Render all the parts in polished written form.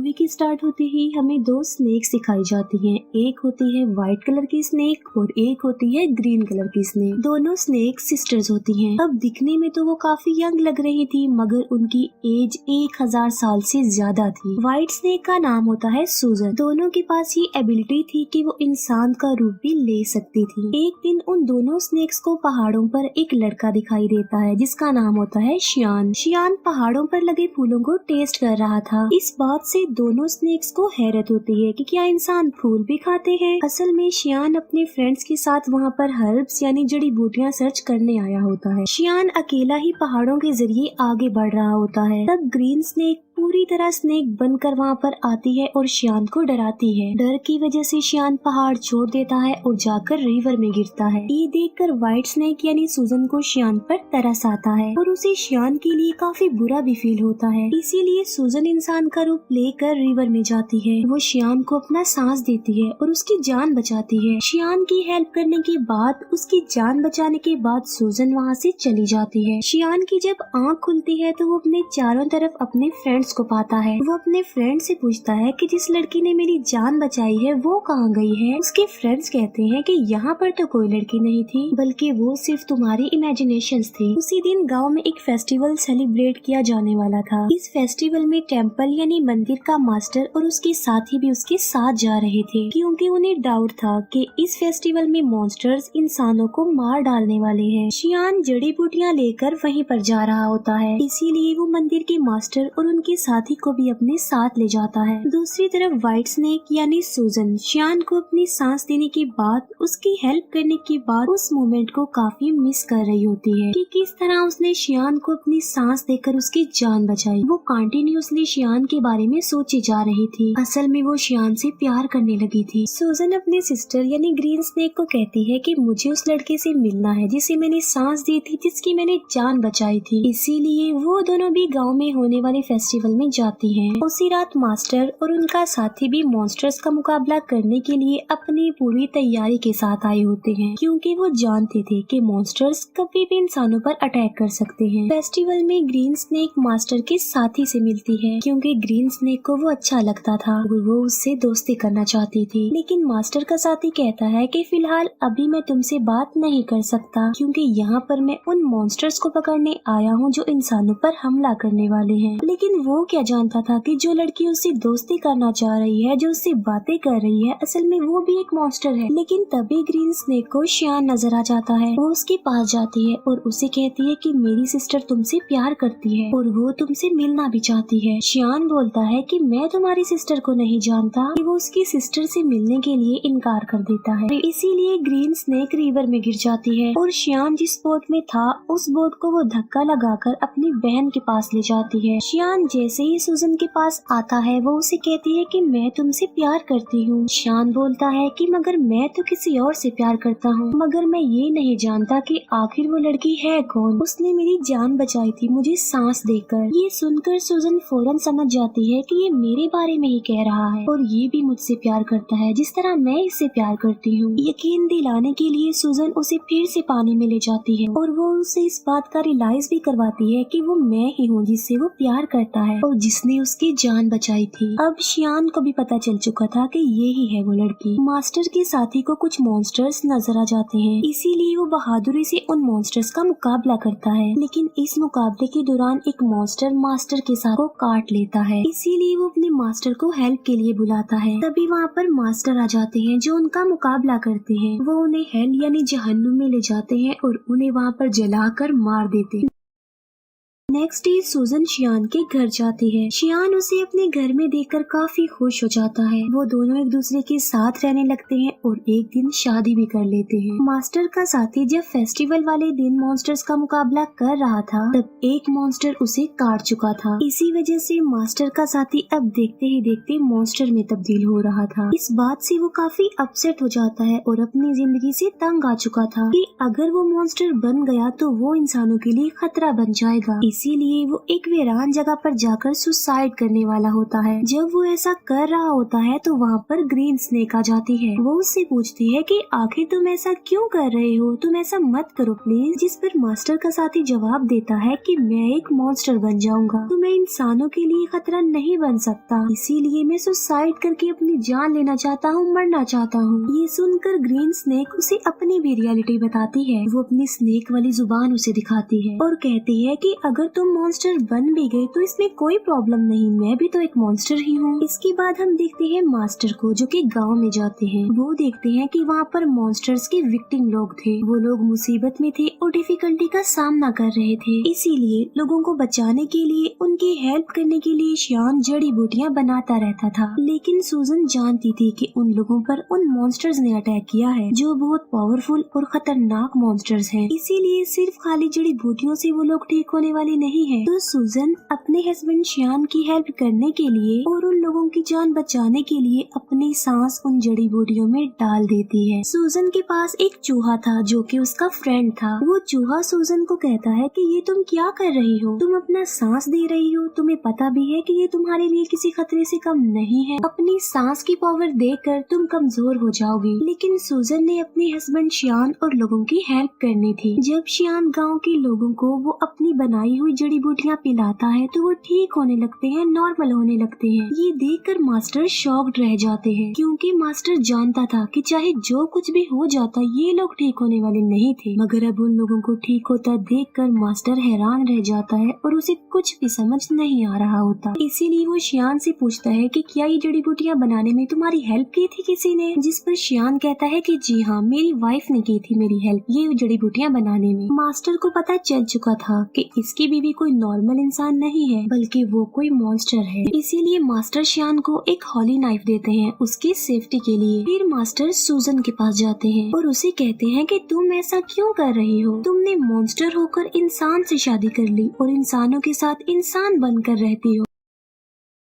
Movie की start होते ही हमें दो स्नेक्स दिखाई जाती हैं। एक होती है व्हाइट कलर की स्नेक और एक होती है ग्रीन कलर की स्नेक। दोनों स्नेक सिस्टर्स होती हैं। अब दिखने में तो वो काफी यंग लग रही थी, मगर उनकी एज 1000 साल से ज्यादा थी। व्हाइट स्नेक का नाम होता है सूजन। दोनों के पास ये एबिलिटी थी कि वो इंसान का रूप भी ले सकती थी। एक दिन उन दोनों स्नेक्स को पहाड़ों पर एक लड़का दिखाई देता है जिसका नाम होता है शियान। शियान पहाड़ों पर लगे फूलों को टेस्ट कर रहा था। इस बात से दोनों स्नेक्स को हैरत होती है कि क्या इंसान फूल भी खाते हैं। असल में शियान अपने फ्रेंड्स के साथ वहाँ पर हर्ब्स यानी जड़ी बूटियाँ सर्च करने आया होता है। शियान अकेला ही पहाड़ों के जरिए आगे बढ़ रहा होता है। तब ग्रीन स्नेक पूरी तरह स्नेक बनकर वहाँ पर आती है और शियान को डराती है। डर की वजह से शियान पहाड़ छोड़ देता है और जाकर रिवर में गिरता है। ये देखकर व्हाइट स्नेक यानी सूजन को शियान पर तरस आता है और उसे शियान के लिए काफी बुरा भी फील होता है। इसीलिए सूजन इंसान का रूप लेकर रिवर में जाती है। वो शियान को अपना सांस देती है और उसकी जान बचाती है। शियान की हेल्प करने के बाद, उसकी जान बचाने के बाद सूजन वहाँ से चली जाती है। शियान की जब आँख खुलती है तो वो अपने चारों तरफ अपने फ्रेंड्स को पाता है। वो अपने फ्रेंड से पूछता है कि जिस लड़की ने मेरी जान बचाई है वो कहाँ गई है। उसके फ्रेंड्स कहते हैं कि यहाँ पर तो कोई लड़की नहीं थी, बल्कि वो सिर्फ तुम्हारी इमेजिनेशंस थी। उसी दिन गांव में एक फेस्टिवल सेलिब्रेट किया जाने वाला था। इस फेस्टिवल में टेम्पल यानी मंदिर का मास्टर और उसके साथी भी उसके साथ जा रहे थे, क्योंकि उन्हें डाउट था कि इस फेस्टिवल में मॉन्स्टर्स इंसानों को मार डालने वाले हैं। शियान जड़ी बूटियाँ लेकर वहीं पर जा रहा होता है, इसीलिए वो मंदिर के मास्टर और उनके साथी को भी अपने साथ ले जाता है। दूसरी तरफ व्हाइट स्नेक यानी सूजन शियान को अपनी सांस देने के बाद, उसकी हेल्प करने के बाद उस मोमेंट को काफी मिस कर रही होती है कि किस तरह उसने शियान को अपनी सांस देकर उसकी जान बचाई। वो कंटिन्यूअसली शियान के बारे में सोची जा रही थी। असल में वो शियान से प्यार करने लगी थी। सूजन अपने सिस्टर यानी ग्रीन स्नेक को कहती है कि मुझे उस लड़के से मिलना है जिसे मैंने सांस दी थी, जिसकी मैंने जान बचाई थी। इसीलिए वो दोनों भी गाँव में होने वाले फेस्टिवल में जाती हैं। उसी रात मास्टर और उनका साथी भी मॉन्स्टर्स का मुकाबला करने के लिए अपनी पूरी तैयारी के साथ आए होते हैं, क्योंकि वो जानते थे कि मॉन्स्टर्स कभी भी इंसानों पर अटैक कर सकते हैं। फेस्टिवल में ग्रीन स्नेक मास्टर के साथी से मिलती है, क्योंकि ग्रीन स्नेक को वो अच्छा लगता था और वो उससे दोस्ती करना चाहती थी। लेकिन मास्टर का साथी कहता है कि फिलहाल अभी मैं तुमसे बात नहीं कर सकता, क्योंकि यहाँ पर मैं उन मॉन्स्टर्स को पकड़ने आया हूँ जो इंसानों पर हमला करने वाले हैं। लेकिन वो क्या जानता था कि जो लड़की उससे दोस्ती करना चाह रही है, जो उससे बातें कर रही है, असल में वो भी एक मॉन्स्टर है। लेकिन तभी ग्रीन स्नेक को शियान नजर आ जाता है। वो उसके पास जाती है और उसे कहती है कि मेरी सिस्टर तुमसे प्यार करती है और वो तुमसे मिलना भी चाहती है। शियान बोलता है कि मैं तुम्हारी सिस्टर को नहीं जानता, कि वो उसकी सिस्टर से मिलने के लिए इनकार कर देता है। इसीलिए ग्रीन स्नेक रिवर में गिर जाती है और शियान जिस बोट में था उस बोट को वो धक्का लगाकर अपनी बहन के पास ले जाती है। शियान जैसे ही सूजन के पास आता है वो उसे कहती है कि मैं तुमसे प्यार करती हूँ। शियान बोलता है कि मगर मैं तो किसी और से प्यार करता हूँ, मगर मैं ये नहीं जानता कि आखिर वो लड़की है कौन। उसने मेरी जान बचाई थी मुझे सांस देकर। ये सुनकर सूजन फौरन समझ जाती है कि ये मेरे बारे में ही कह रहा है और ये भी मुझसे प्यार करता है जिस तरह मैं इससे प्यार करती हूँ। यकीन दिलाने के लिए सूजन उसे फिर से पानी में ले जाती है और वो उसे इस बात का रियलाइज भी करवाती है कि वो मैं ही हूँ जिससे वो प्यार करता है और जिसने उसकी जान बचाई थी। अब शियान को भी पता चल चुका था कि ये ही है वो लड़की। मास्टर के साथी को कुछ मॉन्स्टर्स नजर आ जाते हैं, इसीलिए वो बहादुरी से उन मॉन्स्टर्स का मुकाबला करता है। लेकिन इस मुकाबले के दौरान एक मॉन्स्टर मास्टर के साथ को काट लेता है, इसीलिए वो अपने मास्टर को हेल्प के लिए बुलाता है। तभी वहाँ पर मास्टर आ जाते हैं जो उनका मुकाबला करते हैं। वो उन्हें हेल यानी जहन्नुम में ले जाते हैं और उन्हें वहाँ पर जलाकर मार देते हैं। नेक्स्ट डे सूजन शियान के घर जाती है। शियान उसे अपने घर में देखकर काफी खुश हो जाता है। वो दोनों एक दूसरे के साथ रहने लगते हैं और एक दिन शादी भी कर लेते हैं। मास्टर का साथी जब फेस्टिवल वाले दिन मॉन्स्टर्स का मुकाबला कर रहा था तब एक मॉन्स्टर उसे काट चुका था। इसी वजह से मास्टर का साथी अब देखते ही देखते मॉन्स्टर में तब्दील हो रहा था। इस बात से वो काफी अपसेट हो जाता है और अपनी जिंदगी से तंग आ चुका था कि अगर वो मॉन्स्टर बन गया तो वो इंसानों के लिए खतरा बन जाएगा। इसीलिए वो एक वीरान जगह पर जाकर सुसाइड करने वाला होता है। जब वो ऐसा कर रहा होता है तो वहाँ पर ग्रीन स्नेक आ जाती है। वो उससे पूछती है कि आखिर तुम ऐसा क्यों कर रहे हो, तुम ऐसा मत करो प्लीज। जिस पर मास्टर का साथी जवाब देता है कि मैं एक मॉन्स्टर बन जाऊंगा तो मैं इंसानों के लिए खतरा नहीं बन सकता, इसीलिए मैं सुसाइड करके अपनी जान लेना चाहता हूँ, मरना चाहता हूँ। ये सुनकर ग्रीन स्नेक उसे अपनी भी रियलिटी बताती है। वो अपनी स्नेक वाली जुबान उसे दिखाती है और कहती है कि अगर तुम मॉन्स्टर बन भी गए तो इसमें कोई प्रॉब्लम नहीं, मैं भी तो एक मॉन्स्टर ही हूँ। इसके बाद हम देखते हैं मास्टर को जो कि गांव में जाते हैं। वो देखते हैं कि वहाँ पर मॉन्स्टर्स के विक्टिम लोग थे। वो लोग मुसीबत में थे और डिफिकल्टी का सामना कर रहे थे, इसीलिए लोगों को बचाने के लिए, उनकी हेल्प करने के लिए शियान जड़ी बूटियाँ बनाता रहता था। लेकिन सूजन जानती थी कि उन लोगों पर उन मॉन्स्टर्स ने अटैक किया है जो बहुत पावरफुल और खतरनाक मॉन्स्टर्स हैं। इसीलिए सिर्फ खाली जड़ी बूटियों से वो लोग ठीक होने वाले नहीं हैं। तो सूजन अपने हस्बैंड शियान की हेल्प करने के लिए और उन लोगों की जान बचाने के लिए अपनी सांस उन जड़ी बूटियों में डाल देती है। सूजन के पास एक चूहा था जो कि उसका फ्रेंड था। वो चूहा सूजन को कहता है कि ये तुम क्या कर रही हो, तुम अपना सांस दे रही हो, तुम्हें पता भी है कि ये तुम्हारे लिए किसी खतरे से कम नहीं है, अपनी सांस की पावर देकर तुम कमजोर हो जाओगी। लेकिन सूजन ने अपने हस्बैंड शियान और लोगों की हेल्प करनी थी। जब शियान गांव के लोगों को वो अपनी बनाई हुई जड़ी बूटियाँ पिलाता है तो वो ठीक होने लगते हैं, नॉर्मल होने लगते हैं। ये देखकर मास्टर शॉक्ड रह जाते हैं क्योंकि मास्टर जानता था कि चाहे जो कुछ भी हो जाता ये लोग ठीक होने वाले नहीं थे। मगर अब उन लोगों को ठीक होता देखकर मास्टर हैरान रह जाता है और उसे कुछ भी समझ नहीं आ रहा होता। इसीलिए वो शियान से पूछता है कि क्या ये जड़ी बूटियाँ बनाने में तुम्हारी हेल्प की थी किसी ने? जिस पर शियान कहता है कि जी हाँ, मेरी वाइफ ने की थी मेरी हेल्प ये जड़ी बूटियाँ बनाने में। मास्टर को पता चल चुका था कि इसकी बीवी कोई नॉर्मल इंसान नहीं है बल्कि वो कोई मॉन्स्टर है। इसीलिए मास्टर शियान को एक हॉली नाइफ देते हैं उसकी सेफ्टी के लिए। फिर मास्टर सूजन के पास जाते हैं और उसे कहते हैं कि तुम ऐसा क्यों कर रही हो, तुमने मॉन्स्टर होकर इंसान से शादी कर ली और इंसानों के साथ इंसान बनकर रहती हो,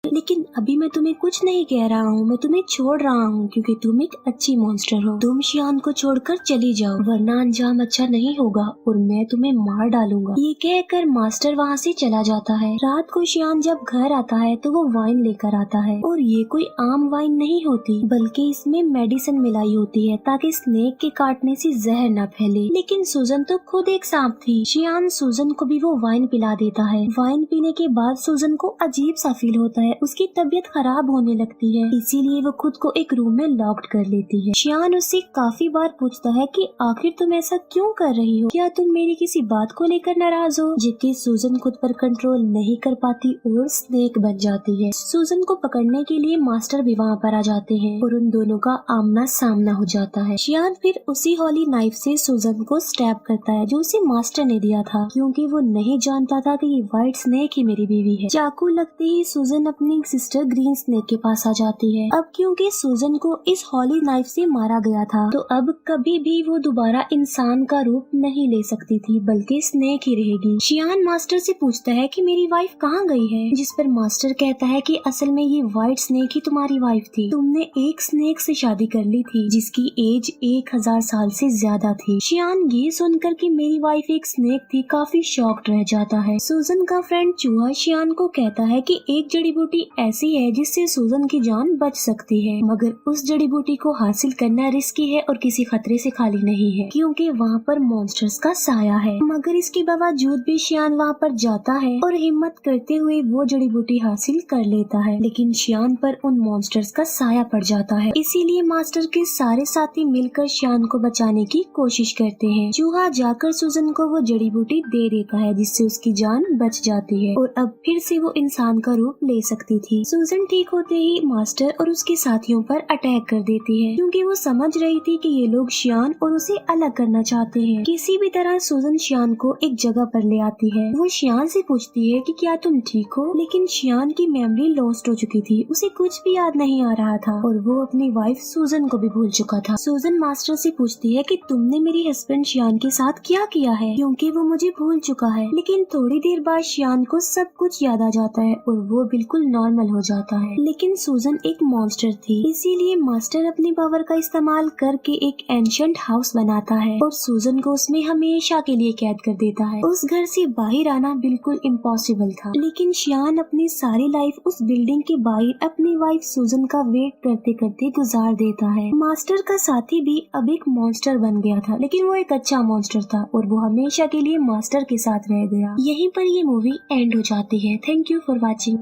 लेकिन अभी मैं तुम्हें कुछ नहीं कह रहा हूँ, मैं तुम्हें छोड़ रहा हूँ क्योंकि तुम एक अच्छी मॉन्स्टर हो। तुम शियान को छोड़कर चली जाओ वरना अंजाम अच्छा नहीं होगा और मैं तुम्हें मार डालूंगा। ये कहकर मास्टर वहाँ से चला जाता है। रात को शियान जब घर आता है तो वो वाइन लेकर आता है और ये कोई आम वाइन नहीं होती बल्कि इसमें मेडिसिन मिलाई होती है ताकि स्नेक के काटने से जहर न फैले। लेकिन सूजन तो खुद एक सांप थी। शियान सूजन को भी वो वाइन पिला देता है। वाइन पीने के बाद सूजन को अजीब सा फील होता है, उसकी तबीयत खराब होने लगती है, इसीलिए वो खुद को एक रूम में लॉक्ड कर लेती है। शियान उससे काफी बार पूछता है कि आखिर तुम ऐसा क्यों कर रही हो, क्या तुम मेरी किसी बात को लेकर नाराज हो? जबकि सूजन खुद पर कंट्रोल नहीं कर पाती और स्नेक बन जाती है। सूजन को पकड़ने के लिए मास्टर भी वहाँ पर आ जाते हैं और उन दोनों का आमना सामना हो जाता है। शियान फिर उसी हॉली नाइफ से सूजन को स्टैब करता है जो उसे मास्टर ने दिया था क्योंकि वो नहीं जानता था कि ये व्हाइट स्नेक ही मेरी बीवी है। चाकू लगते ही सूजन अपनी सिस्टर ग्रीन स्नेक के पास आ जाती है। अब क्योंकि सूजन को इस हॉली नाइफ से मारा गया था तो अब कभी भी वो दोबारा इंसान का रूप नहीं ले सकती थी बल्कि स्नेक ही रहेगी। शियान मास्टर से पूछता है कि मेरी वाइफ कहाँ गई है, जिस पर मास्टर कहता है कि असल में ये व्हाइट स्नेक ही तुम्हारी वाइफ थी, तुमने एक स्नेक से शादी कर ली थी जिसकी एज 1000 साल से ज्यादा थी। शियान ये सुनकर कि मेरी वाइफ एक स्नेक थी काफी शॉक्ड रह जाता है। सूजन का फ्रेंड चूहा शियान को कहता है कि एक जड़ी बूटी ऐसी है जिससे सूजन की जान बच सकती है मगर उस जड़ी बूटी को हासिल करना रिस्की है और किसी खतरे से खाली नहीं है क्योंकि वहाँ पर मॉन्स्टर्स का साया है। मगर इसके बावजूद भी शियान वहाँ पर जाता है और हिम्मत करते हुए वो जड़ी बूटी हासिल कर लेता है, लेकिन शियान पर उन मॉन्स्टर्स का साया पड़ जाता है। इसीलिए मास्टर के सारे साथी मिलकर शियान को बचाने की कोशिश करते हैं। चूहा जाकर सूजन को वो जड़ी बूटी दे देता है जिससे उसकी जान बच जाती है और अब फिर से वो इंसान का रूप ले सकती थी। सूजन ठीक होते ही मास्टर और उसके साथियों पर अटैक कर देती है क्योंकि वो समझ रही थी कि ये लोग शियान और उसे अलग करना चाहते हैं। किसी भी तरह सूजन शियान को एक जगह पर ले आती है। वो शियान से पूछती है कि क्या तुम ठीक हो, लेकिन शियान की मेमोरी लॉस्ट हो चुकी थी, उसे कुछ भी याद नहीं आ रहा था और वो अपनी वाइफ सूजन को भी भूल चुका था। सूजन मास्टर से पूछती है कि तुमने मेरी हस्बैंड शियान के साथ क्या किया है क्योंकि वो मुझे भूल चुका है। लेकिन थोड़ी देर बाद शियान को सब कुछ याद आ जाता है और वो बिल्कुल नॉर्मल हो जाता है। लेकिन सूजन एक मॉन्स्टर थी, इसीलिए मास्टर अपनी पावर का इस्तेमाल करके एक एंशिएंट हाउस बनाता है और सूजन को उसमें हमेशा के लिए कैद कर देता है। उस घर से बाहर आना बिल्कुल इम्पॉसिबल था, लेकिन शियान अपनी सारी लाइफ उस बिल्डिंग के बाहर अपनी वाइफ सूजन का वेट करते करते गुजार देता है। मास्टर का साथी भी अब एक मॉन्स्टर बन गया था, लेकिन वो एक अच्छा मॉन्स्टर था और वो हमेशा के लिए मास्टर के साथ रह गया। यहीं पर ये मूवी एंड हो जाती है। Thank you for watching.